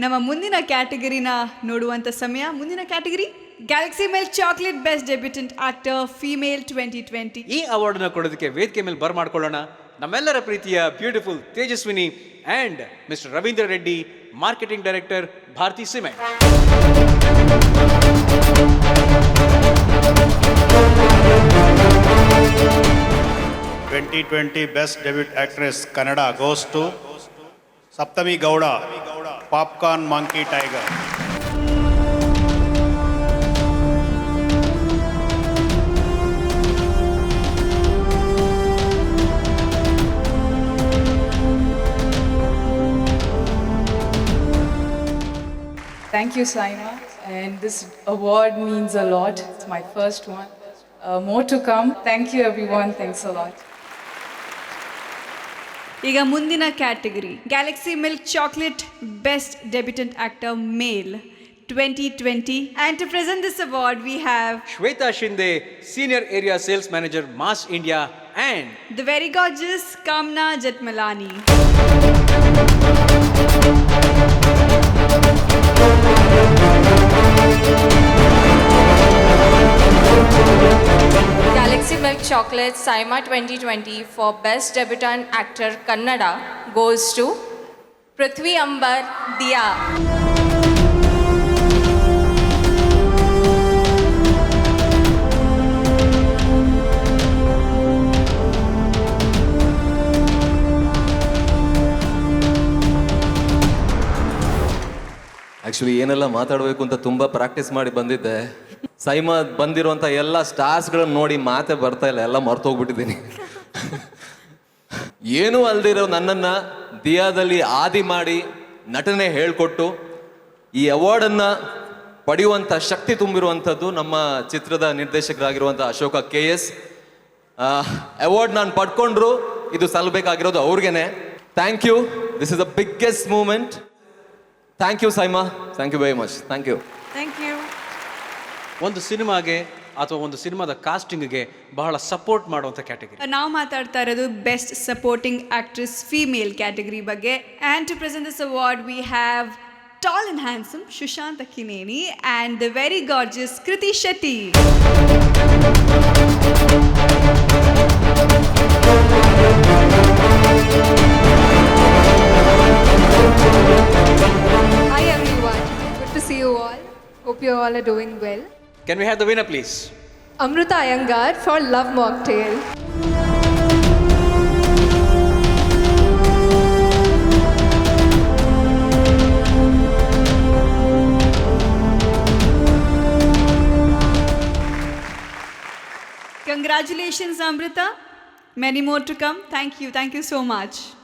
ನಮ್ಮ ಮುಂದಿನ ಕ್ಯಾಟಗರಿನ ನೋಡುವಂಥ ಸಮಯ. ಮುಂದಿನ category Galaxy milk chocolate best debutant actor female 2020. ಈ ಅವಾರ್ಡ್ನ ಕೊಡೋದಕ್ಕೆ ವೇದಿಕೆ ಮೇಲೆ ಬರಮಾಡ್ಕೊಳ್ಳೋಣ ನಮ್ಮೆಲ್ಲರ ಪ್ರೀತಿಯ beautiful Tejaswini and mister Ravindra Reddy, marketing director, Bharathi Cement. Best Debut Actress Kannada goes to Saptami Gowda, Popcorn Monkey Tiger. Thank you, Saima. And this award means a lot. It's my first one. More to come. Thank you, everyone. Thanks a lot. ಈಗ ಮುಂದಿನ category Galaxy milk chocolate best debutant actor male 2020. And to present this award, we have Shweta Shinde, senior area sales manager, Mass India, and the very gorgeous Kamna Jetmalani. Galaxy Milk Chocolate Saima 2020 for Best Debutant Actor Kannada goes to Prithvi Ambar Diya. Actually ಏನೆಲ್ಲ ಮಾತಾಡಬೇಕು ಅಂತ ತುಂಬ practice ಮಾಡಿ ಬಂದಿದ್ದೆ. ಸೈಮಾ ಬಂದಿರುವಂಥ ಎಲ್ಲ ಸ್ಟಾರ್ಸ್ಗಳನ್ನ ನೋಡಿ ಮಾತೇ ಬರ್ತಾ ಇಲ್ಲ, ಎಲ್ಲ ಮರ್ತೋಗ್ಬಿಟ್ಟಿದ್ದೀನಿ. ಏನೂ ಅಲ್ದಿರೋ ನನ್ನನ್ನು ದಿಯಾದಲ್ಲಿ ಆದಿ ಮಾಡಿ ನಟನೆ ಹೇಳಿಕೊಟ್ಟು ಈ ಅವಾರ್ಡನ್ನು ಪಡೆಯುವಂಥ ಶಕ್ತಿ ತುಂಬಿರುವಂಥದ್ದು ನಮ್ಮ ಚಿತ್ರದ ನಿರ್ದೇಶಕರಾಗಿರುವಂಥ ಅಶೋಕ KS. ಅವಾರ್ಡ್ ನಾನು ಪಡ್ಕೊಂಡ್ರು ಇದು ಸಲ್ಲಬೇಕಾಗಿರೋದು ಅವ್ರಿಗೇನೆ. Thank you. This is the biggest moment. Thank you SIIMA. Thank you very much. Thank you. Thank you. ಒಂದು ಸಿನಿಮಾಗೆ ಅಥವಾ ಒಂದು ಸಿನಿಮಾದ ಕಾಸ್ಟಿಂಗ್ಗೆ ಬಹಳ ಸಪೋರ್ಟ್ ಮಾಡುವಂಥ ಕ್ಯಾಟಗರಿ. ನಾವು ಮಾತಾಡ್ತಾ ಇರೋದು best supporting actress female category ಬಗ್ಗೆ. And to present this award we have tall and handsome Sushanth Akkineni and the very gorgeous Krithi Shetty. Hi everyone, good to see you all. Hope you all are doing well. Can we have the winner please? Amruta Iyengar for Love Mocktail. Congratulations Amrita. Many more to come. Thank you so much.